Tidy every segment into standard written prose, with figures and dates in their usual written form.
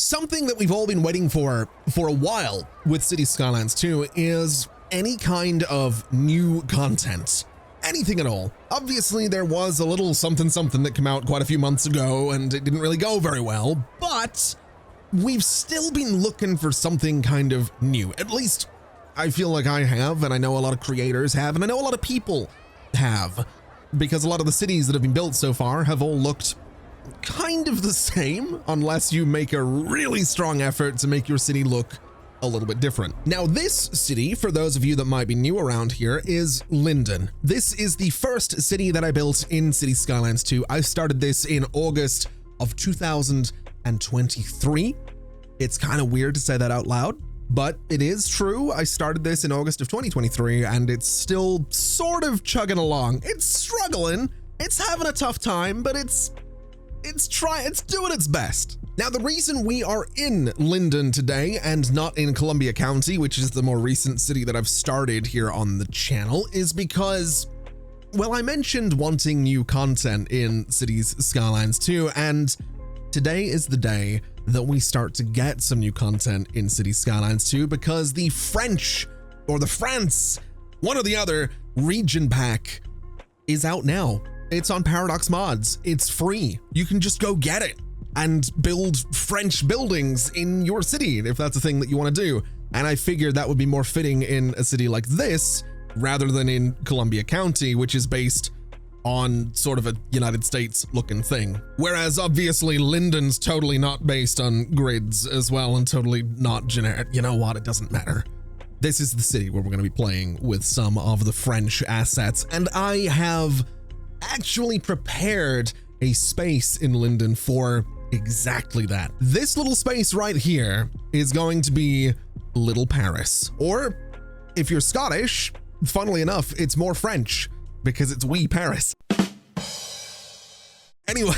Something that we've all been waiting for a while with City Skylines 2 is any kind of new content. Anything at all. Obviously, there was a little something that came out quite a few months ago and it didn't really go very well, but we've still been looking for something kind of new. At least I feel like I have, and I know a lot of creators have, and I know a lot of people have, because a lot of the cities that have been built so far have all looked kind of the same, unless you make a really strong effort to make your city look a little bit different. Now, this city, for those of you that might be new around here, is Linden. This is the first city that I built in City Skylines 2. I started this in August of 2023. It's kind of weird to say that out loud, but it is true. I started this in August of 2023, and it's still sort of chugging along. It's struggling. It's having a tough time, but it's doing its best. Now, the reason we are in Linden today and not in Columbia County, which is the more recent city that I've started here on the channel, is because, well, I mentioned wanting new content in Cities Skylines 2, and today is the day that we start to get some new content in Cities Skylines 2, because the French, or the France, one or the other, region pack is out now. It's on Paradox Mods. It's free. You can just go get it and build French buildings in your city if that's a thing that you want to do. And I figured that would be more fitting in a city like this rather than in Columbia County, which is based on sort of a United States looking thing. Whereas obviously Linden's totally not based on grids as well and totally not generic. You know what? It doesn't matter. This is the city where we're going to be playing with some of the French assets. And I have actually prepared a space in Linden for exactly that. This little space right here is going to be Little Paris, or if you're Scottish, funnily enough, it's more French because it's wee Paris. Anyway,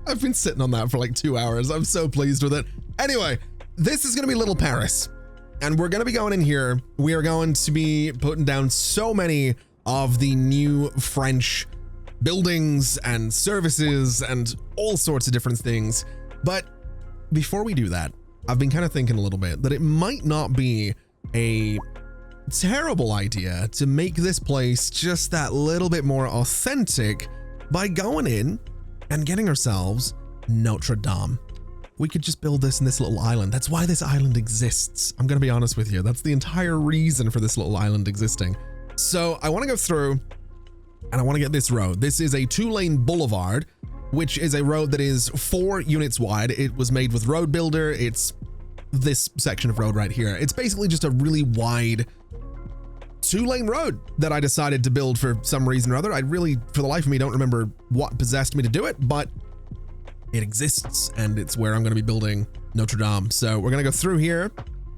I've been sitting on that for like 2 hours. I'm so pleased with it. Anyway, this is going to be Little Paris, and we're going to be going in here. We are going to be putting down so many of the new French buildings and services and all sorts of different things. But before we do that, I've been kind of thinking a little bit that it might not be a terrible idea to make this place just that little bit more authentic by going in and getting ourselves Notre Dame. We could just build this in this little island. That's why this island exists. I'm going to be honest with you. That's the entire reason for this little island existing. So I want to go through and I want to get this road. This is a 2-lane boulevard, which is a road that is 4 units wide. It was made with Road Builder. It's this section of road right here. It's basically just a really wide 2-lane road that I decided to build for some reason or other. I really, for the life of me, don't remember what possessed me to do it, but it exists and it's where I'm going to be building Notre Dame. So we're going to go through here,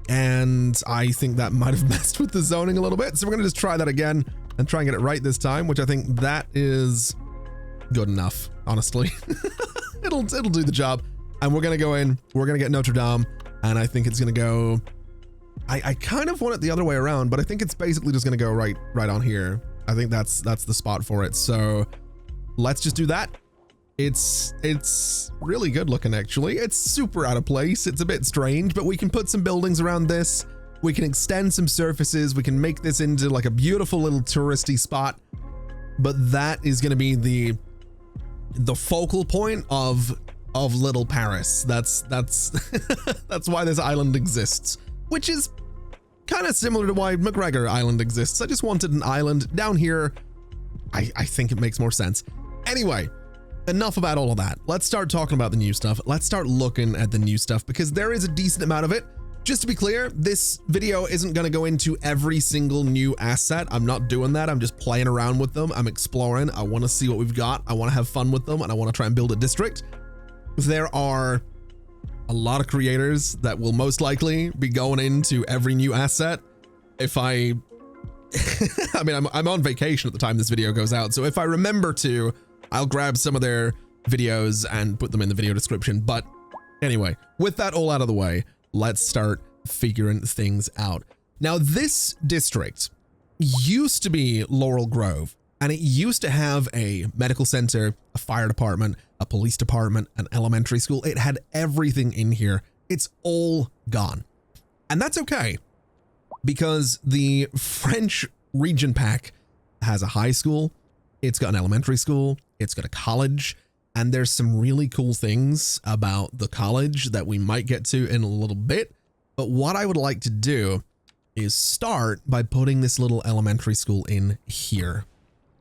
and I think that might have messed with the zoning a little bit. So we're going to just try that again and try and get it right this time, which I think that is good enough, honestly. it'll do the job. And we're going to go in, we're going to get Notre Dame, and I think it's going to go, I kind of want it the other way around, but I think it's basically just going to go right on here. I think that's the spot for it. So let's just do that. It's really good looking, actually. It's super out of place. It's a bit strange, but we can put some buildings around this. We can extend some surfaces. We can make this into like a beautiful little touristy spot. But that is going to be the focal point of Little Paris. That's that's why this island exists, which is kind of similar to why McGregor Island exists. I just wanted an island down here. I think it makes more sense. Anyway, enough about all of that. Let's start talking about the new stuff. Let's start looking at the new stuff because there is a decent amount of it. Just to be clear, this video isn't going to go into every single new asset. I'm not doing that. I'm just playing around with them. I'm exploring. I want to see what we've got. I want to have fun with them, and I want to try and build a district. There are a lot of creators that will most likely be going into every new asset. If I mean, I'm on vacation at the time this video goes out, so if I remember to, I'll grab some of their videos and put them in the video description. But anyway, with that all out of the way, let's start figuring things out. Now, this district used to be Laurel Grove, and it used to have a medical center, a fire department, a police department, an elementary school. It had everything in here. It's all gone. And that's okay, because the French region pack has a high school, it's got an elementary school, it's got a college, and there's some really cool things about the college that we might get to in a little bit. But what I would like to do is start by putting this little elementary school in here.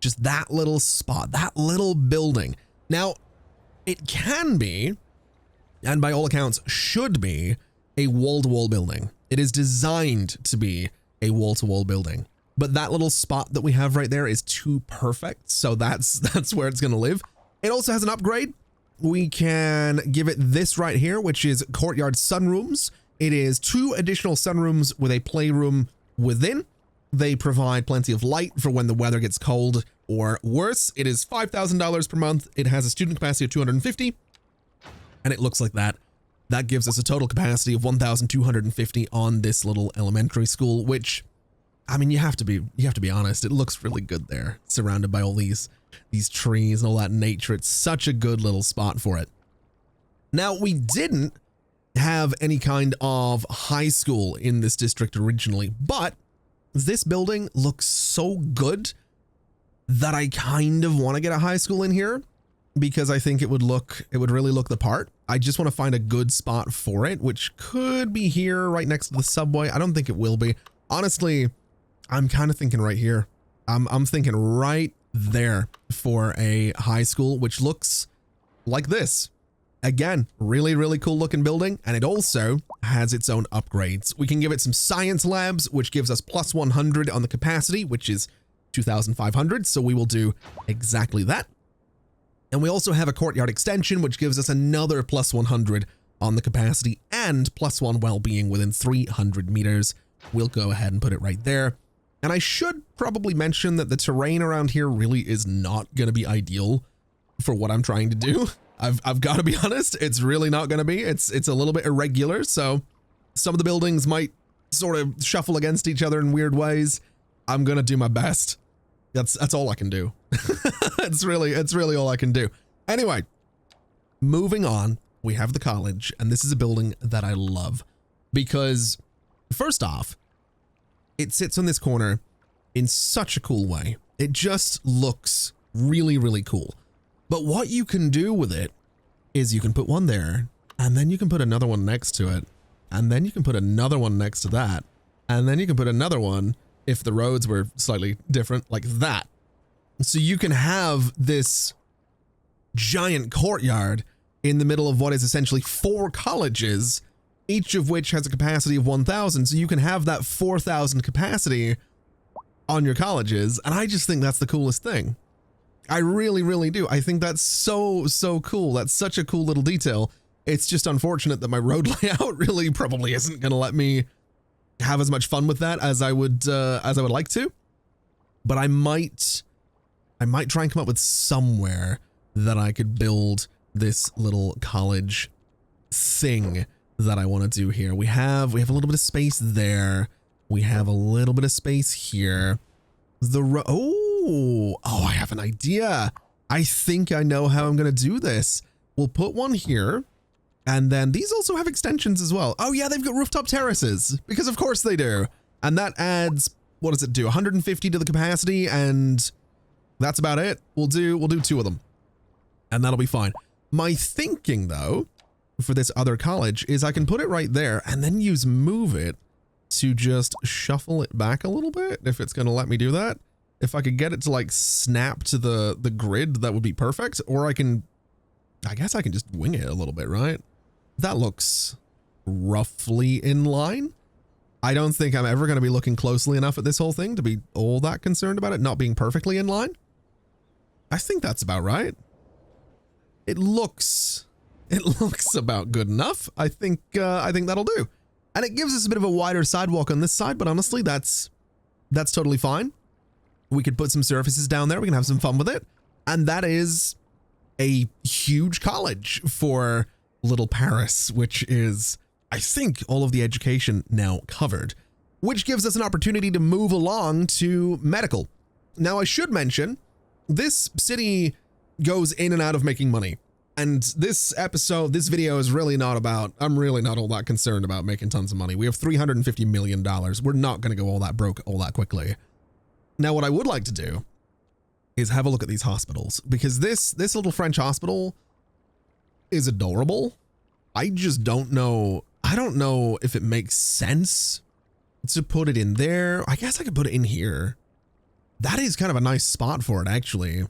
Just that little spot, that little building. Now, it can be, and by all accounts should be, a wall-to-wall building. It is designed to be a wall-to-wall building. But that little spot that we have right there is too perfect, so that's where it's going to live. It also has an upgrade. We can give it this right here, which is courtyard sunrooms. It is 2 additional sunrooms with a playroom within. They provide plenty of light for when the weather gets cold or worse. It is $5,000 per month. It has a student capacity of 250, and it looks like that. That gives us a total capacity of 1,250 on this little elementary school, which, I mean, you have to be honest, it looks really good there, surrounded by all these trees and all that nature. It's such a good little spot for it. Now, we didn't have any kind of high school in this district originally, but this building looks so good that I kind of want to get a high school in here, because I think it would really look the part. I just want to find a good spot for it, which could be here right next to the subway. I don't think it will be. Honestly, I'm kind of thinking right here. I'm thinking right there for a high school, which looks like this. Again, really, really cool looking building. And it also has its own upgrades. We can give it some science labs, which gives us plus 100 on the capacity, which is 2,500. So we will do exactly that. And we also have a courtyard extension, which gives us another plus 100 on the capacity and plus 1 well-being within 300 meters. We'll go ahead and put it right there. And I should probably mention that the terrain around here really is not going to be ideal for what I'm trying to do. I've got to be honest, it's really not going to be. It's a little bit irregular, so some of the buildings might sort of shuffle against each other in weird ways. I'm going to do my best. That's all I can do. It's really all I can do. Anyway, moving on, we have the college, and this is a building that I love because, first off, it sits on this corner in such a cool way. It just looks really, really cool. But what you can do with it is you can put one there, and then you can put another one next to it, and then you can put another one next to that, and then you can put another one if the roads were slightly different, like that. So you can have this giant courtyard in the middle of what is essentially 4 colleges, each of which has a capacity of 1,000. So you can have that 4,000 capacity on your colleges. And I just think that's the coolest thing. I really, really do. I think that's so cool. That's such a cool little detail. It's just unfortunate that my road layout really probably isn't going to let me have as much fun with that as I would like to. But I might try and come up with somewhere that I could build this little college thing that I want to do here. We have a little bit of space there. We have a little bit of space here. Oh, I have an idea. I think I know how I'm going to do this. We'll put one here. And then these also have extensions as well. Oh yeah, they've got rooftop terraces, because of course they do. And that adds, what does it do? 150 to the capacity, and that's about it. We'll do 2 of them. And that'll be fine. My thinking though, for this other college is I can put it right there and then use move it to just shuffle it back a little bit, if it's going to let me do that. If I could get it to like snap to the grid, that would be perfect. Or I guess I can just wing it a little bit, right? That looks roughly in line. I don't think I'm ever going to be looking closely enough at this whole thing to be all that concerned about it not being perfectly in line. I think that's about right. It looks about good enough. I think that'll do. And it gives us a bit of a wider sidewalk on this side, but honestly, that's totally fine. We could put some surfaces down there. We can have some fun with it. And that is a huge college for Little Paris, which is, I think, all of the education now covered, which gives us an opportunity to move along to medical. Now, I should mention, this city goes in and out of making money. And this episode, this video is really not about, I'm really not all that concerned about making tons of money. We have $350 million. We're not going to go all that broke all that quickly. Now, what I would like to do is have a look at these hospitals, because this little French hospital is adorable. I just don't know. I don't know if it makes sense to put it in there. I guess I could put it in here. That is kind of a nice spot for it, actually.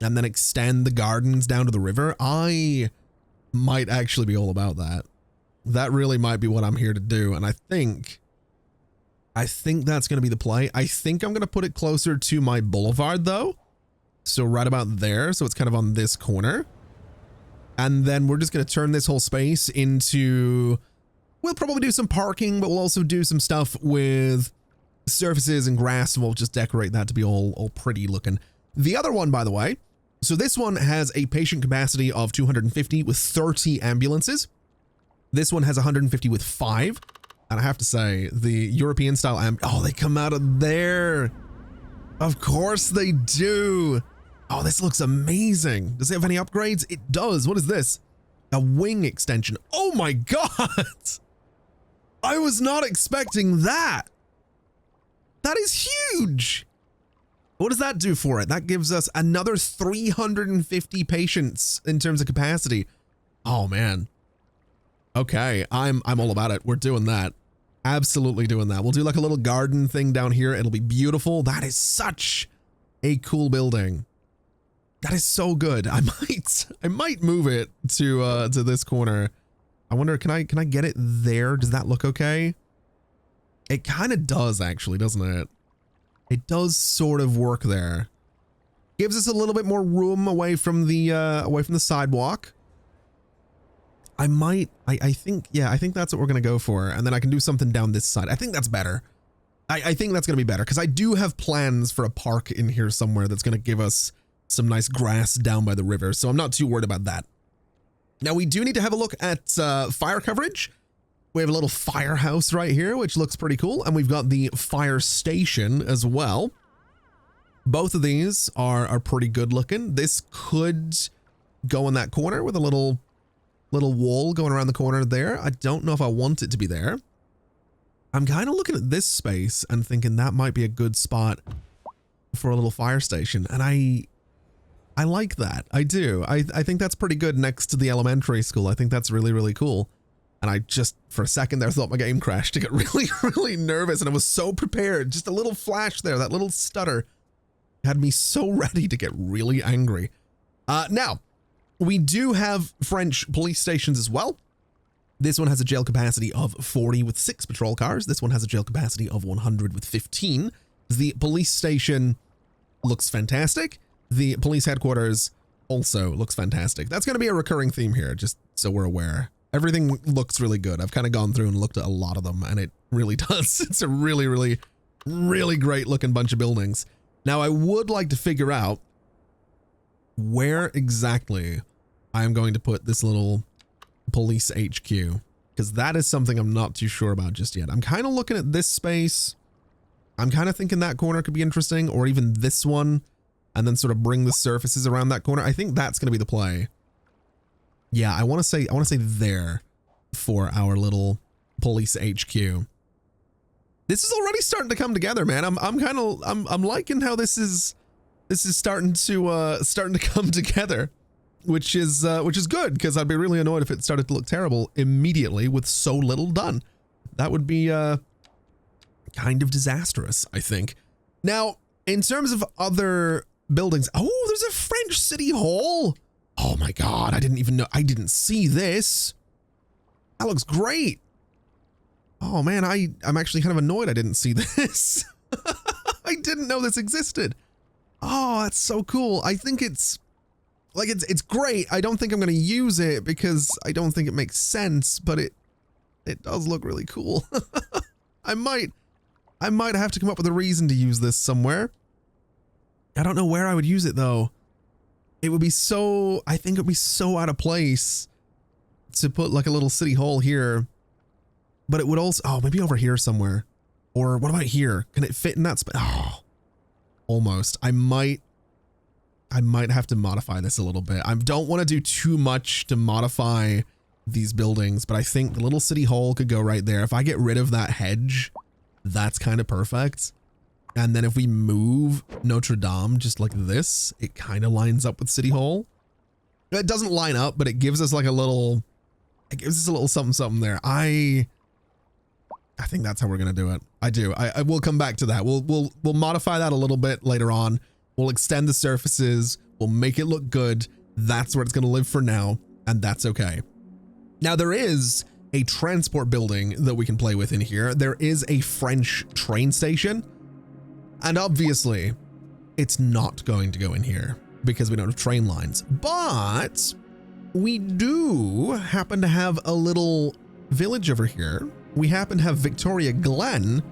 And then extend the gardens down to the river. I might actually be all about that. That really might be what I'm here to do. And I think that's going to be the play. I think I'm going to put it closer to my boulevard, though. So right about there. So it's kind of on this corner. And then we're just going to turn this whole space into, we'll probably do some parking, but we'll also do some stuff with surfaces and grass, and we'll just decorate that to be all pretty looking. The other one, by the way, so this one has a patient capacity of 250 with 30 ambulances. This one has 150 with 5. And I have to say, the European style oh, they come out of there. Of course they do. Oh, this looks amazing. Does it have any upgrades? It does. What is this? A wing extension. Oh my God. I was not expecting that. That is huge. What does that do for it? That gives us another 350 patients in terms of capacity. Oh man. Okay, I'm all about it. We're doing that. Absolutely doing that. We'll do like a little garden thing down here. It'll be beautiful. That is such a cool building. That is so good. I might move it to this corner. I wonder, can I get it there? Does that look okay? It kind of does actually, doesn't it? It does sort of work there. Gives us a little bit more room away from the sidewalk. I think that's what we're going to go for. And then I can do something down this side. I think that's better. I think that's going to be better because I do have plans for a park in here somewhere that's going to give us some nice grass down by the river. So I'm not too worried about that. Now we do need to have a look at fire coverage. We have a little firehouse right here, which looks pretty cool. And we've got the fire station as well. Both of these are pretty good looking. This could go in that corner with a little wall going around the corner there. I don't know if I want it to be there. I'm kind of looking at this space and thinking that might be a good spot for a little fire station. And I like that. I do. I think that's pretty good next to the elementary school. I think that's really, really cool. And I just, for a second there, thought my game crashed. I got really, really nervous and I was so prepared. Just a little flash there, that little stutter had me so ready to get really angry. Now, we do have French police stations as well. This one has a jail capacity of 40 with 6 patrol cars. This one has a jail capacity of 100 with 15. The police station looks fantastic. The police headquarters also looks fantastic. That's going to be a recurring theme here, just so we're aware. Everything looks really good. I've kind of gone through and looked at a lot of them, and it really does. It's a really, really, really great looking bunch of buildings. Now, I would like to figure out where exactly I am going to put this little police HQ, because that is something I'm not too sure about just yet. I'm kind of looking at this space. I'm kind of thinking that corner could be interesting, or even this one, and then sort of bring the surfaces around that corner. I think that's going to be the play. Yeah, I want to say there for our little police HQ. This is already starting to come together, man. I'm liking how this is starting to come together, which is good, because I'd be really annoyed if it started to look terrible immediately with so little done. That would be kind of disastrous, I think. Now, in terms of other buildings, oh, there's a French city hall. Oh my God, I didn't even know. I didn't see this. That looks great. Oh man, I'm actually kind of annoyed I didn't see this. I didn't know this existed. Oh, that's so cool. I think it's great. I don't think I'm going to use it because I don't think it makes sense, but it does look really cool. I might have to come up with a reason to use this somewhere. I don't know where I would use it though. It would be so, I think it would be so out of place to put like a little city hall here, but it would also, oh, maybe over here somewhere. Or what about here? Can it fit in that space? Oh, almost. I might I might have to modify this a little bit. I don't want to do too much to modify these buildings, but I think the little city hall could go right there. If I get rid of that hedge, that's kind of perfect. And then if we move Notre Dame just like this, it kind of lines up with City Hall. It doesn't line up, but it gives us like a little, it gives us a little something, something there. I think that's how we're going to do it. I will come back to that. We'll modify that a little bit later on. We'll extend the surfaces. We'll make it look good. That's where it's going to live for now. And that's okay. Now there is a transport building that we can play with in here. There is a French train station. And obviously it's not going to go in here because we don't have train lines, but we do happen to have a little village over here. We happen to have Victoria Glen,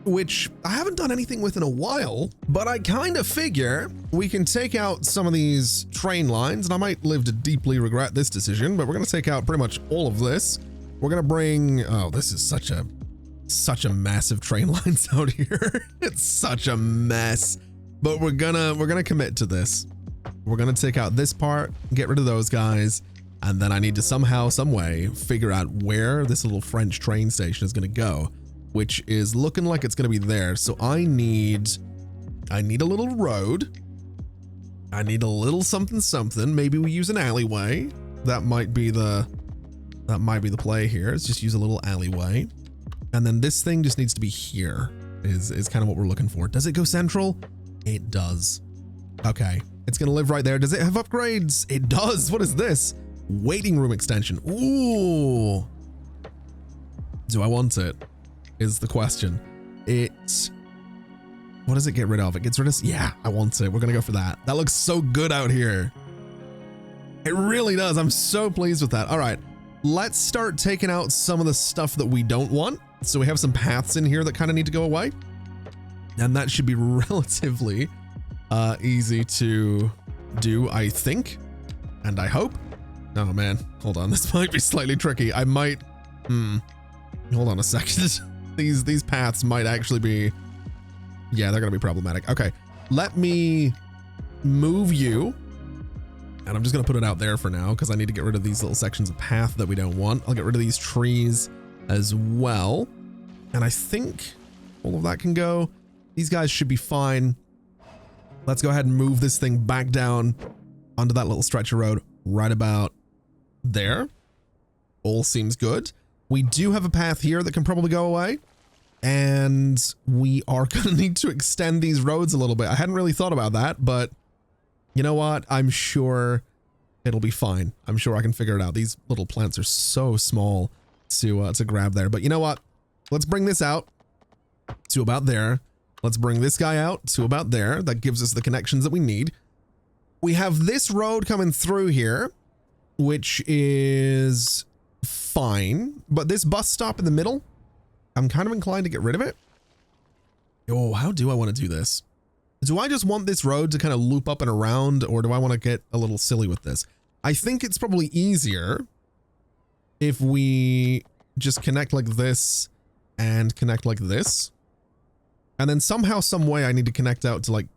which I haven't done anything with in a while, but I kind of figure we can take out some of these train lines, and I might live to deeply regret this decision, but we're going to take out pretty much all of this. We're going to bring, oh, this is such a massive train lines out here. It's such a mess, but we're gonna commit to this. We're gonna take out this part, get rid of those guys, and then I need to somehow, some way figure out where this little French train station is gonna go, which is looking like it's gonna be there. So I need a little road. I need a little something something. Maybe we use an alleyway. That might be the play here. Let's just use a little alleyway. And then this thing just needs to be here is kind of what we're looking for. Does it go central? It does. Okay. It's going to live right there. Does it have upgrades? It does. What is this? Waiting room extension. Ooh. Do I want it? Is the question. What does it get rid of? It gets rid of, yeah, I want it. We're going to go for that. That looks so good out here. It really does. I'm so pleased with that. All right. Let's start taking out some of the stuff that we don't want. So we have some paths in here that kind of need to go away. And that should be relatively easy to do, I think. And I hope. Oh man, hold on. This might be slightly tricky. I might, hold on a second. These paths might actually be, yeah, they're going to be problematic. Okay, let me move you. And I'm just going to put it out there for now because I need to get rid of these little sections of path that we don't want. I'll get rid of these trees as well. And I think all of that can go. These guys should be fine. Let's go ahead and move this thing back down onto that little stretch of road right about there. All seems good. We do have a path here that can probably go away. And we are going to need to extend these roads a little bit. I hadn't really thought about that, but you know what? I'm sure it'll be fine. I'm sure I can figure it out. These little plants are so small to grab there. But you know what? Let's bring this out to about there. Let's bring this guy out to about there. That gives us the connections that we need. We have this road coming through here, which is fine. But this bus stop in the middle, I'm kind of inclined to get rid of it. Oh, how do I want to do this? Do I just want this road to kind of loop up and around, or do I want to get a little silly with this? I think it's probably easier if we just connect like this and connect like this. And then somehow, some way I need to connect out to like,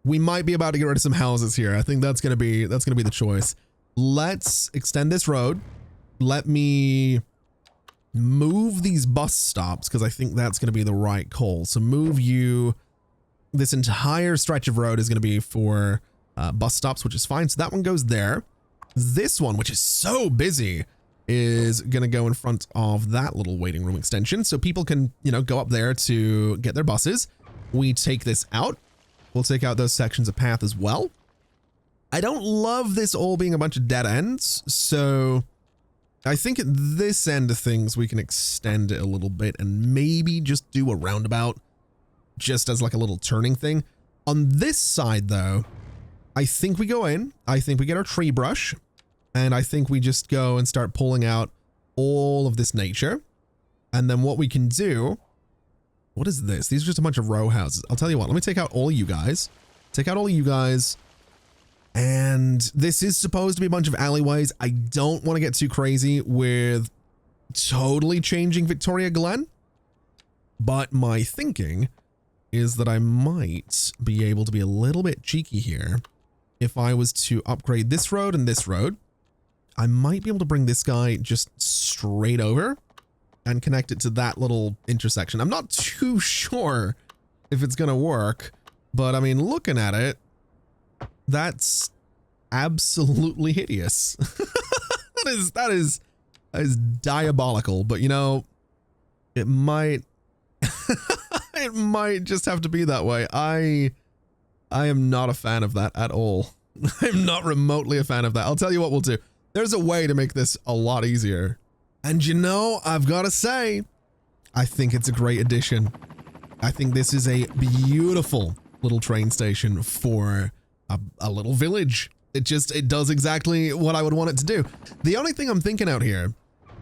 we might be about to get rid of some houses here. I think that's going to be the choice. Let's extend this road. Let me move these bus stops because I think that's going to be the right call. So move you. This entire stretch of road is going to be for bus stops, which is fine. So that one goes there. This one, which is so busy, is going to go in front of that little waiting room extension. So people can, you know, go up there to get their buses. We take this out. We'll take out those sections of path as well. I don't love this all being a bunch of dead ends. So I think at this end of things, we can extend it a little bit and maybe just do a roundabout just as like a little turning thing. On this side though, I think we go in, I think we get our tree brush, and I think we just go and start pulling out all of this nature. And then what we can do, what is this? These are just a bunch of row houses. I'll tell you what, let me take out all of you guys. Take out all of you guys. And this is supposed to be a bunch of alleyways. I don't want to get too crazy with totally changing Victoria Glen. But my thinking is that I might be able to be a little bit cheeky here. If I was to upgrade this road and this road, I might be able to bring this guy just straight over and connect it to that little intersection. I'm not too sure if it's going to work, but I mean, looking at it, that's absolutely hideous. that is diabolical, but you know, it might it might just have to be that way. I am not a fan of that at all. I'm not remotely a fan of that. I'll tell you what we'll do. There's a way to make this a lot easier. And you know, I've got to say, I think it's a great addition. I think this is a beautiful little train station for a little village. It does exactly what I would want it to do. The only thing I'm thinking out here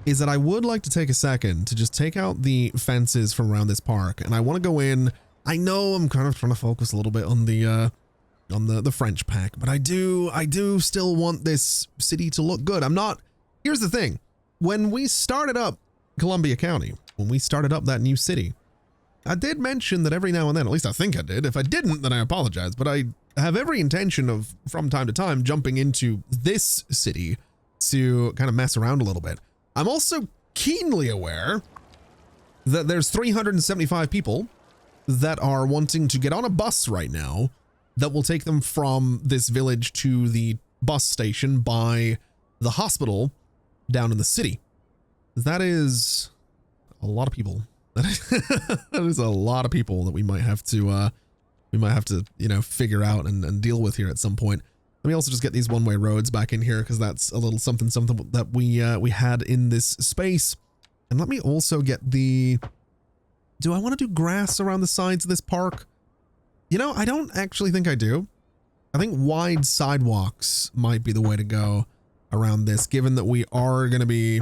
is that I would like to take a second to just take out the fences from around this park. And I want to go in. I know I'm kind of trying to focus a little bit on the French pack, but I do still want this city to look good. Here's the thing. When we started up Columbia County, when we started up that new city, I did mention that every now and then, at least I think I did. If I didn't, then I apologize, but I have every intention of, from time to time, jumping into this city to kind of mess around a little bit. I'm also keenly aware that there's 375 people that are wanting to get on a bus right now that will take them from this village to the bus station by the hospital down in the city. That is a lot of people. That is a lot of people that we might have to, you know, figure out and deal with here at some point. Let me also just get these one-way roads back in here because that's a little something that we had in this space. And let me also get do I want to do grass around the sides of this park? You know, I don't actually think I do. I think wide sidewalks might be the way to go around this, given that we are going to be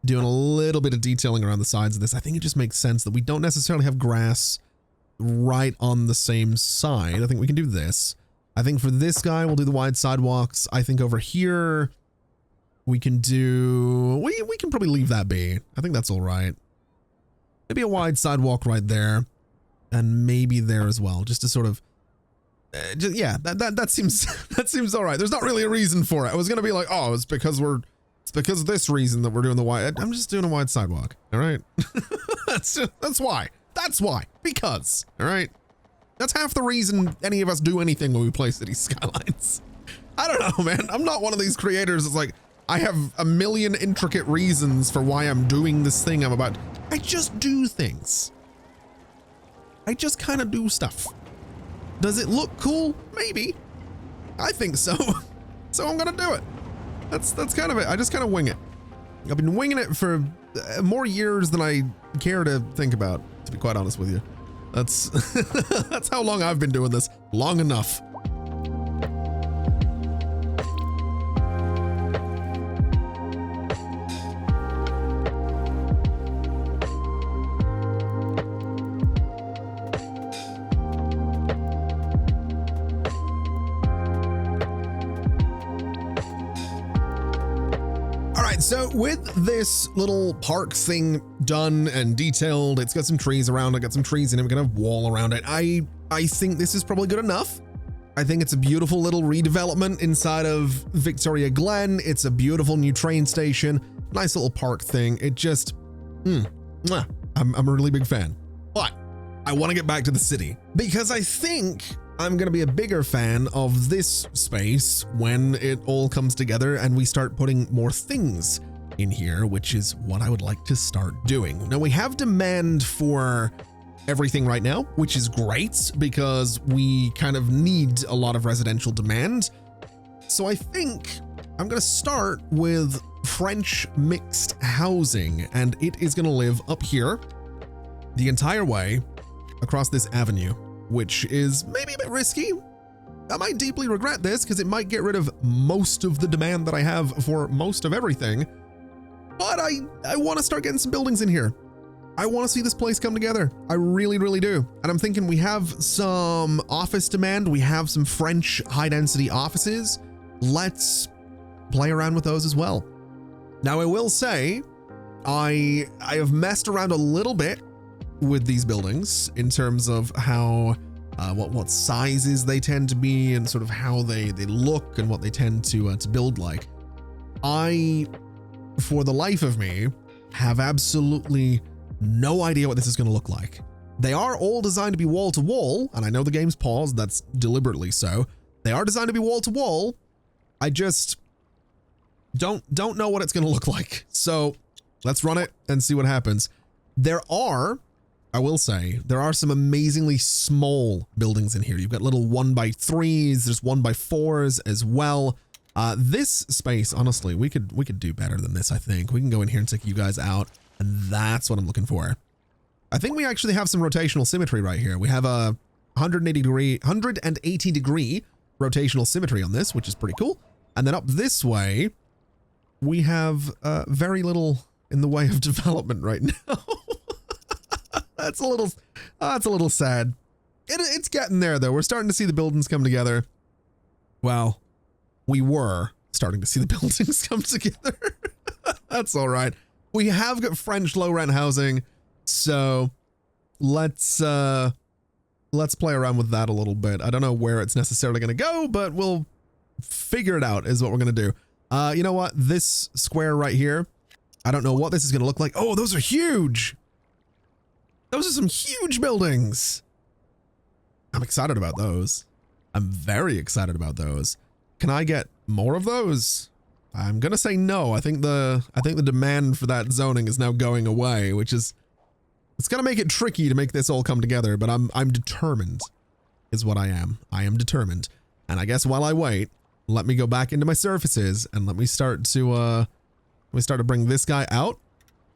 doing a little bit of detailing around the sides of this. I think it just makes sense that we don't necessarily have grass right on the same side. I think we can do this. I think for this guy, we'll do the wide sidewalks. I think over here, we can do... We can probably leave that be. I think that's all right. Maybe a wide sidewalk right there. And maybe there as well, just to sort of... yeah, that seems that seems all right. There's not really a reason for it. I was going to be like, oh, it's because of this reason that we're doing the wide... I'm just doing a wide sidewalk, all right? That's why. That's why. Because, all right? That's half the reason any of us do anything when we play City Skylines. I don't know, man. I'm not one of these creators that's like, I have a million intricate reasons for why I'm doing this thing I'm about. I just do things. I just kind of do stuff. Does it look cool? Maybe. I think so. So I'm gonna do it. That's kind of it. I just kind of wing it. I've been winging it for more years than I care to think about, to be quite honest with you. That's that's how long I've been doing this. Long enough. So with this little park thing done and detailed, it's got some trees around it, got some trees in it, we're gonna have a wall around it. I think this is probably good enough. I think it's a beautiful little redevelopment inside of Victoria Glen. It's a beautiful new train station, nice little park thing. It just, I'm a really big fan. But I want to get back to the city because I think I'm going to be a bigger fan of this space when it all comes together and we start putting more things in here, which is what I would like to start doing. Now we have demand for everything right now, which is great because we kind of need a lot of residential demand. So I think I'm going to start with French mixed housing, and it is going to live up here the entire way across this avenue, which is maybe a bit risky. I might deeply regret this because it might get rid of most of the demand that I have for most of everything. But I want to start getting some buildings in here. I want to see this place come together. I really, really do. And I'm thinking we have some office demand. We have some French high density offices. Let's play around with those as well. Now I will say, I have messed around a little bit with these buildings in terms of how, what sizes they tend to be and sort of how they look and what they tend to build like. I, for the life of me, have absolutely no idea what this is going to look like. They are all designed to be wall to wall, and I know the game's paused, that's deliberately so. They are designed to be wall to wall. I just don't know what it's going to look like. So let's run it and see what happens. There are, I will say, there are some amazingly small buildings in here. You've got little 1x3s, there's 1x4s as well. This space, honestly, we could do better than this, I think. We can go in here and take you guys out, and that's what I'm looking for. I think we actually have some rotational symmetry right here. We have a 180 degree rotational symmetry on this, which is pretty cool. And then up this way, we have very little in the way of development right now. That's a little sad. It's getting there though. We're starting to see the buildings come together. Well, we were starting to see the buildings come together. That's all right. We have got French low rent housing, so let's play around with that a little bit. I don't know where it's necessarily going to go, but we'll figure it out is what we're going to do. You know what? This square right here, I don't know what this is going to look like. Oh, those are huge. Those are some huge buildings. I'm excited about those. I'm very excited about those. Can I get more of those? I'm going to say no. I think the demand for that zoning is now going away, which is, it's going to make it tricky to make this all come together, but I'm determined is what I am. I am determined. And I guess while I wait, let me go back into my surfaces and let me start to bring this guy out.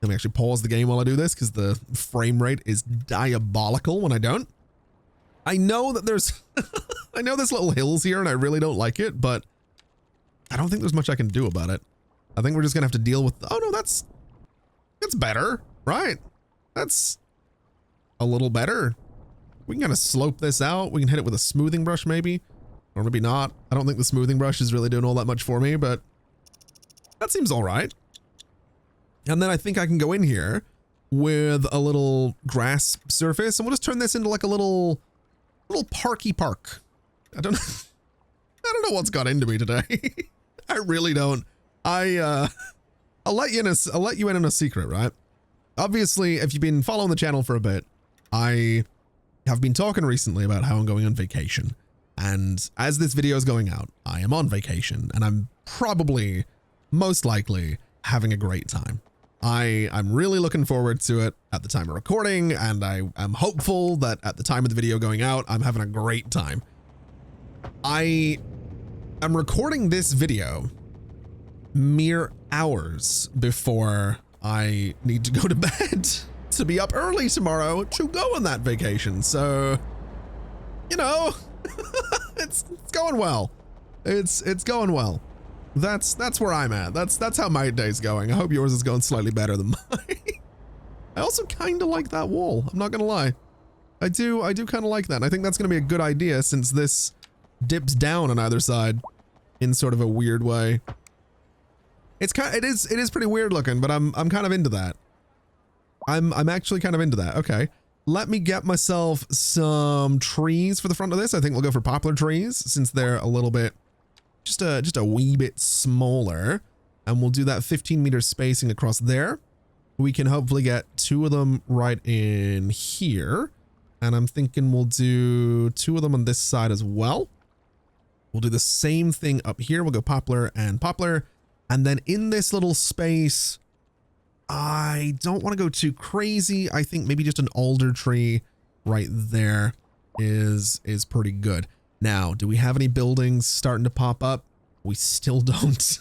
Let me actually pause the game while I do this because the frame rate is diabolical when I don't. I know that there's, I know there's little hills here and I really don't like it, but I don't think there's much I can do about it. I think we're just gonna have to deal with, oh no, that's better, right? That's a little better. We can kind of slope this out. We can hit it with a smoothing brush maybe, or maybe not. I don't think the smoothing brush is really doing all that much for me, but that seems all right. And then I think I can go in here with a little grass surface and we'll just turn this into like a little parky park. I don't know what's got into me today. I really don't. I'll let you in on a secret, right? Obviously, if you've been following the channel for a bit, I have been talking recently about how I'm going on vacation. And as this video is going out, I am on vacation and I'm probably, most likely, having a great time. I'm really looking forward to it at the time of recording, and I'm hopeful that at the time of the video going out, I'm having a great time. I am recording this video mere hours before I need to go to bed to be up early tomorrow to go on that vacation. So, you know, it's going well. It's going well. That's where I'm at. That's how my day's going. I hope yours is going slightly better than mine. I also kind of like that wall. I'm not gonna lie. I do kind of like that. And I think that's gonna be a good idea since this dips down on either side in sort of a weird way. It is pretty weird looking, but I'm kind of into that. I'm actually kind of into that. Okay. Let me get myself some trees for the front of this. I think we'll go for poplar trees since they're a little bit, just a wee bit smaller, and we'll do that 15 meter spacing across there. We can hopefully get two of them right in here. And I'm thinking we'll do two of them on this side as well. We'll do the same thing up here. We'll go poplar and poplar. And then in this little space, I don't want to go too crazy. I think maybe just an alder tree right there is pretty good. Now, do we have any buildings starting to pop up? We still don't.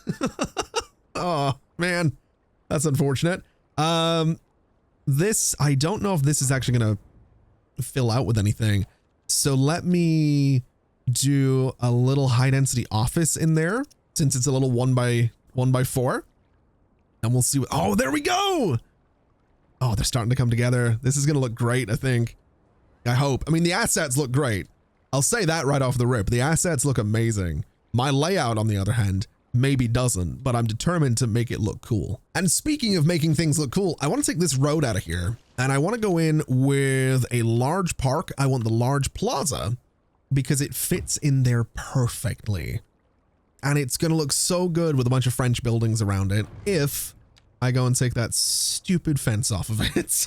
Oh, man. That's unfortunate. This, I don't know if this is actually going to fill out with anything. So let me do a little high density office in there since it's a little 1x4. And we'll see what, oh, there we go. Oh, they're starting to come together. This is going to look great, I think. I hope. I mean, the assets look great. I'll say that right off the rip. The assets look amazing. My layout, on the other hand, maybe doesn't, but I'm determined to make it look cool. And speaking of making things look cool, I want to take this road out of here and I want to go in with a large park. I want the large plaza because it fits in there perfectly. And it's going to look so good with a bunch of French buildings around it if I go and take that stupid fence off of it.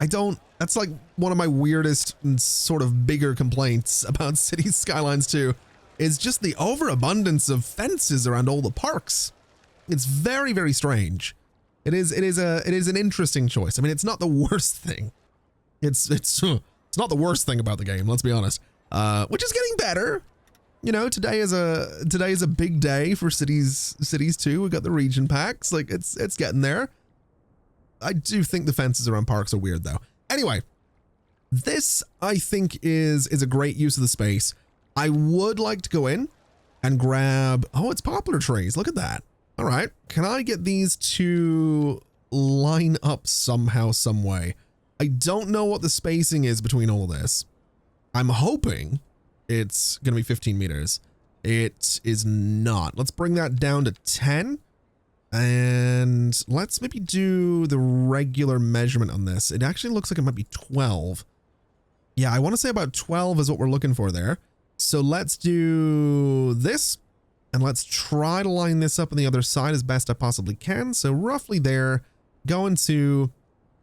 I don't, that's like one of my weirdest and sort of bigger complaints about Cities Skylines 2 is just the overabundance of fences around all the parks. It's very, very strange. It is an interesting choice. I mean, it's not the worst thing. It's not the worst thing about the game, let's be honest. Which is getting better. You know, today is a big day for Cities 2. We've got the region packs. Like it's getting there. I do think the fences around parks are weird though. Anyway, this I think is a great use of the space. I would like to go in and grab, oh, it's poplar trees. Look at that. All right. Can I get these to line up somehow, some way? I don't know what the spacing is between all of this. I'm hoping it's going to be 15 meters. It is not. Let's bring that down to 10. And let's maybe do the regular measurement on this. It actually looks like it might be 12. Yeah, I want to say about 12 is what we're looking for there. So let's do this. And let's try to line this up on the other side as best I possibly can. So roughly there, going to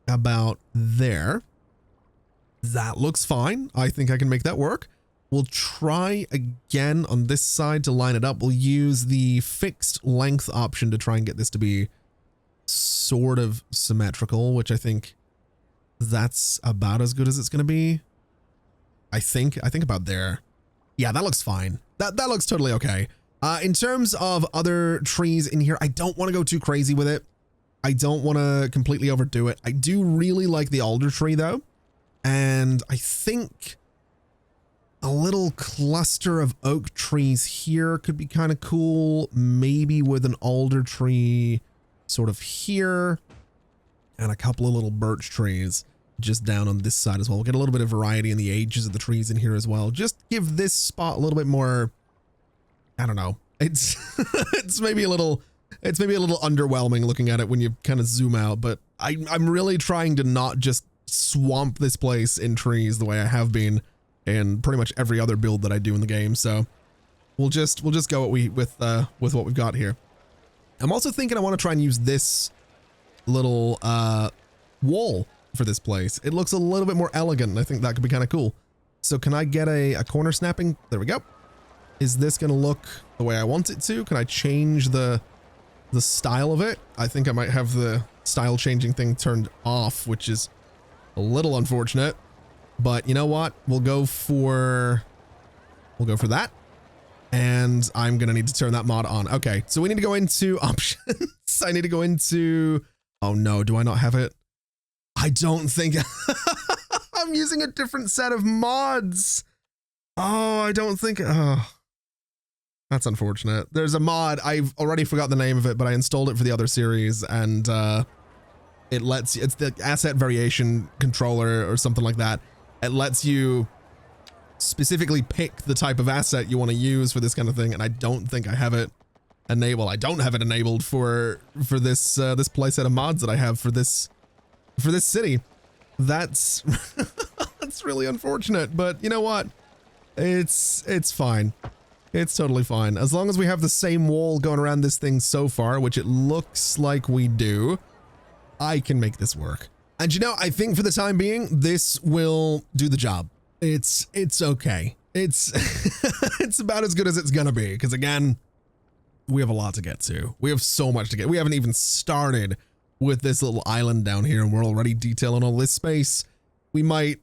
about there. That looks fine. I think I can make that work. We'll try again on this side to line it up. We'll use the fixed length option to try and get this to be sort of symmetrical, which I think that's about as good as it's going to be. I think about there. Yeah, that looks fine. That looks totally okay. In terms of other trees in here, I don't want to go too crazy with it. I don't want to completely overdo it. I do really like the alder tree though. And I think a little cluster of oak trees here could be kind of cool. Maybe with an alder tree sort of here and a couple of little birch trees just down on this side as well. We'll get a little bit of variety in the ages of the trees in here as well. Just give this spot a little bit more, I don't know. It's it's maybe a little underwhelming looking at it when you kind of zoom out, but I'm really trying to not just swamp this place in trees the way I have been in pretty much every other build that I do in the game. So we'll just go with what we've got here. I'm also thinking I want to try and use this little wall for this place. It looks a little bit more elegant and I think that could be kind of cool. So can I get a corner snapping? There we go. Is this going to look the way I want it to? Can I change the style of it? I think I might have the style changing thing turned off, which is a little unfortunate, but you know what? We'll go for that. And I'm going to need to turn that mod on. Okay. So we need to go into options. I need to go into, oh no, do I not have it? I don't think I'm using a different set of mods. Oh, I don't think, oh, that's unfortunate. There's a mod. I've already forgot the name of it, but I installed it for the other series and, it lets you, it's the asset variation controller or something like that. It lets you specifically pick the type of asset you want to use for this kind of thing. And I don't think I have it enabled. I don't have it enabled for this, this playset of mods that I have for this city. That's, that's really unfortunate, but you know what? It's fine. It's totally fine. As long as we have the same wall going around this thing so far, which it looks like we do, I can make this work. And you know, I think for the time being, this will do the job. It's okay. It's, it's about as good as it's gonna be. Cause again, we have a lot to get to. We have so much to get. We haven't even started with this little island down here and we're already detailing all this space. We might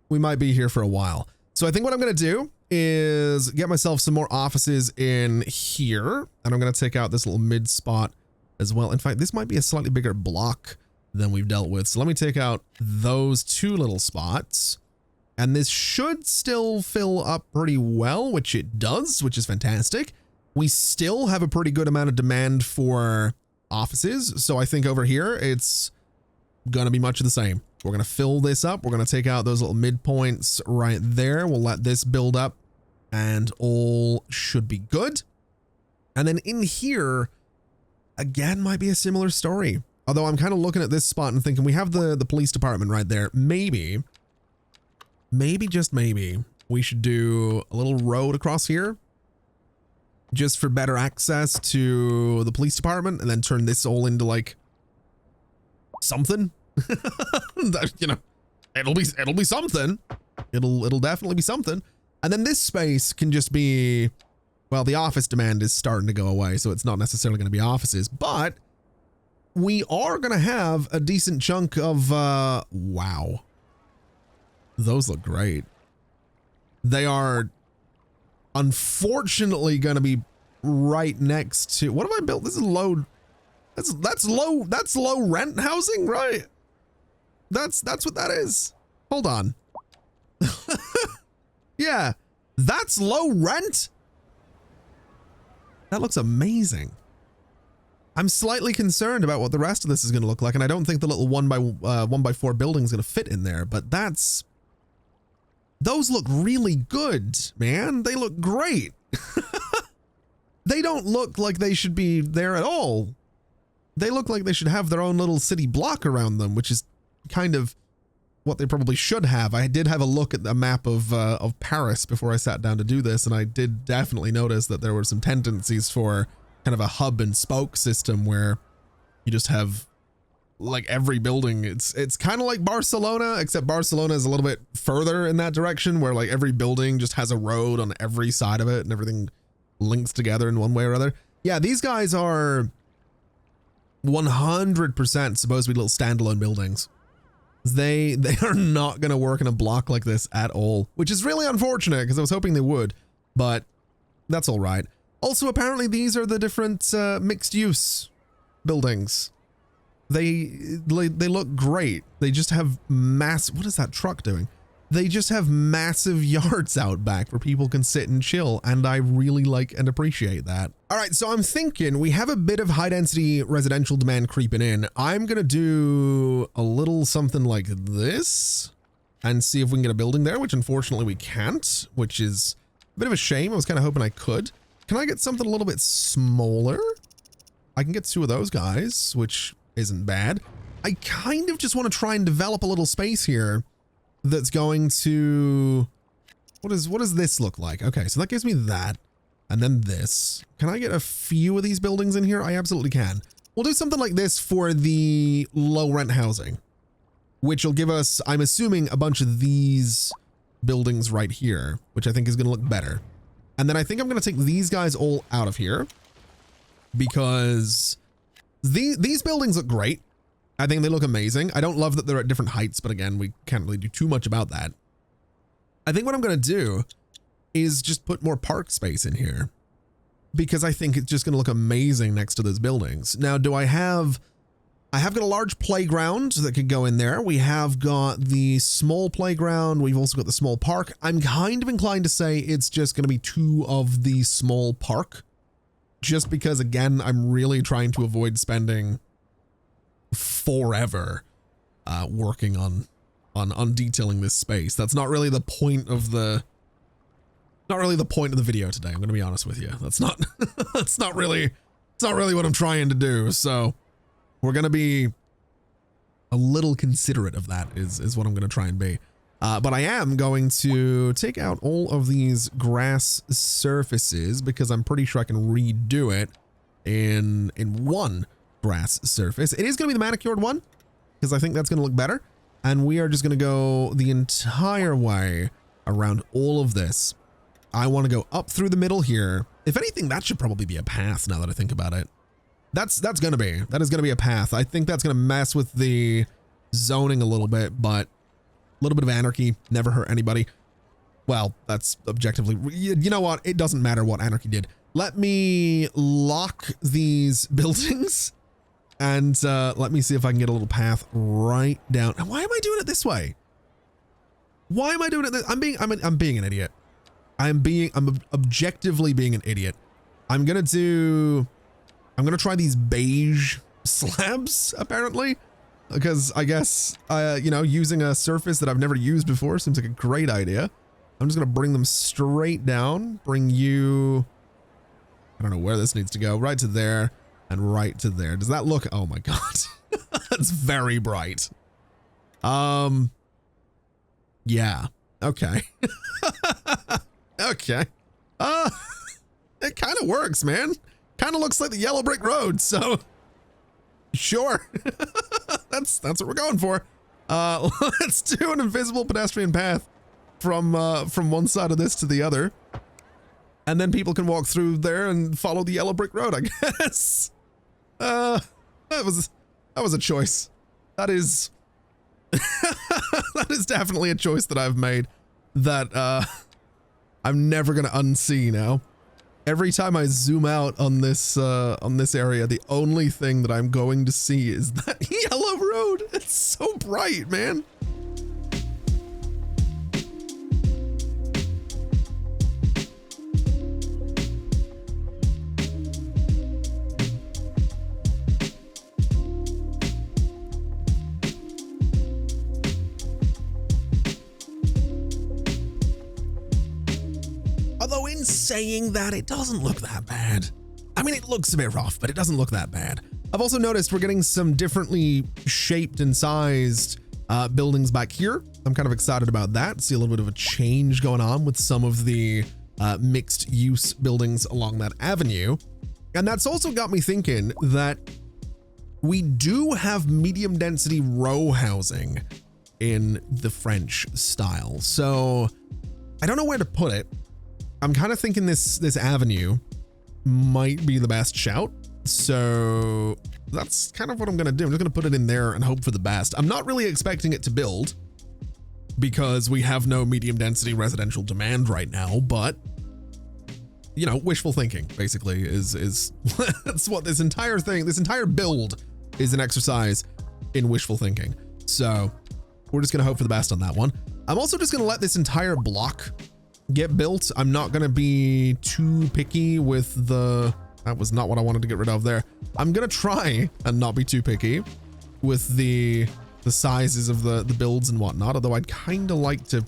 be here for a while. So I think what I'm going to do is get myself some more offices in here and I'm going to take out this little mid spot as well. In fact, this might be a slightly bigger block than we've dealt with. So let me take out those two little spots and this should still fill up pretty well, which it does, which is fantastic. We still have a pretty good amount of demand for offices. So I think over here, it's going to be much of the same. We're going to fill this up. We're going to take out those little midpoints right there. We'll let this build up and all should be good. And then in here, again, might be a similar story. Although I'm kind of looking at this spot and thinking we have the police department right there. Maybe, just maybe, we should do a little road across here just for better access to the police department, and then turn this all into like something. You know, it'll be something. It'll definitely be something. And then this space can just be, well, the office demand is starting to go away, so it's not necessarily going to be offices, but we are going to have a decent chunk of, wow. Those look great. They are unfortunately going to be right next to, what have I built? This is low. That's low rent housing, right? That's what that is. Hold on. Yeah, that's low rent. That looks amazing. I'm slightly concerned about what the rest of this is going to look like, and I don't think the little 1x4 building is going to fit in there, but those look really good, man. They look great. They don't look like they should be there at all. They look like they should have their own little city block around them, which is kind of what they probably should have. I did have a look at the map of Paris before I sat down to do this, and I did definitely notice that there were some tendencies for kind of a hub and spoke system where you just have like every building. It's kind of like Barcelona, except Barcelona is a little bit further in that direction, where like every building just has a road on every side of it and everything links together in one way or other. Yeah, these guys are 100% supposed to be little standalone buildings. They are not going to work in a block like this at all, which is really unfortunate because I was hoping they would, but that's all right. Also, apparently these are the different mixed use buildings. They look great. They just have what is that truck doing? They just have massive yards out back where people can sit and chill, and I really like and appreciate that. All right, so I'm thinking we have a bit of high density residential demand creeping in. I'm gonna do a little something like this and see if we can get a building there, which unfortunately we can't, which is a bit of a shame. I was kind of hoping I could. Can I get something a little bit smaller? I can get 2 of those guys, which isn't bad. I kind of just want to try and develop a little space here that's going to, what does this look like? Okay, so that gives me that, and then this. Can I get a few of these buildings in here? I absolutely can. We'll do something like this for the low rent housing, which will give us, I'm assuming, a bunch of these buildings right here, which I think is going to look better. And then I think I'm going to take these guys all out of here because these buildings look great. I think they look amazing. I don't love that they're at different heights, but again, we can't really do too much about that. I think what I'm going to do is just put more park space in here because I think it's just going to look amazing next to those buildings. Now, I have got a large playground that could go in there. We have got the small playground. We've also got the small park. I'm kind of inclined to say it's just going to be 2 of the small park, just because, again, I'm really trying to avoid spending forever working on detailing this space. That's not really the point of the video today. I'm going to be honest with you. That's not it's not really what I'm trying to do. So we're going to be a little considerate of that is what I'm going to try and be. But I am going to take out all of these grass surfaces because I'm pretty sure I can redo it in one grass surface. It is going to be the manicured one because I think that's going to look better. And we are just going to go the entire way around all of this. I want to go up through the middle here. If anything, that should probably be a path now that I think about it. That is going to be a path. I think that's going to mess with the zoning a little bit, but a little bit of anarchy never hurt anybody. Well, that's objectively, you know what? It doesn't matter what anarchy did. Let me lock these buildings and let me see if I can get a little path right down. Why am I doing it this way? Why am I doing it this? I'm being an idiot. I'm objectively being an idiot. I'm gonna try these beige slabs apparently, because I guess, you know, using a surface that I've never used before seems like a great idea. I'm just going to bring them straight down, bring you, I don't know where this needs to go, right to there and right to there. Does that look, oh my God, that's very bright. Yeah, okay. Okay. It kind of works, man. Kind of looks like the yellow brick road, so sure. That's what we're going for. Let's do an invisible pedestrian path from one side of this to the other. And then people can walk through there and follow the yellow brick road, I guess. That was a choice. That is that is definitely a choice that I've made that I'm never gonna unsee now. Every time I zoom out on this area, the only thing that I'm going to see is that yellow road. It's so bright, man. Although in saying that, it doesn't look that bad. I mean, it looks a bit rough, but it doesn't look that bad. I've also noticed we're getting some differently shaped and sized buildings back here. I'm kind of excited about that. See a little bit of a change going on with some of the mixed use buildings along that avenue. And that's also got me thinking that we do have medium density row housing in the French style. So I don't know where to put it. I'm kind of thinking this avenue might be the best shout. So that's kind of what I'm going to do. I'm just going to put it in there and hope for the best. I'm not really expecting it to build because we have no medium density residential demand right now, but you know, wishful thinking basically is that's what this entire build is, an exercise in wishful thinking. So we're just going to hope for the best on that one. I'm also just going to let this entire block get built. I'm not going to be too picky with that was not what I wanted to get rid of there. I'm going to try and not be too picky with the sizes of the builds and whatnot, although I'd kind of like to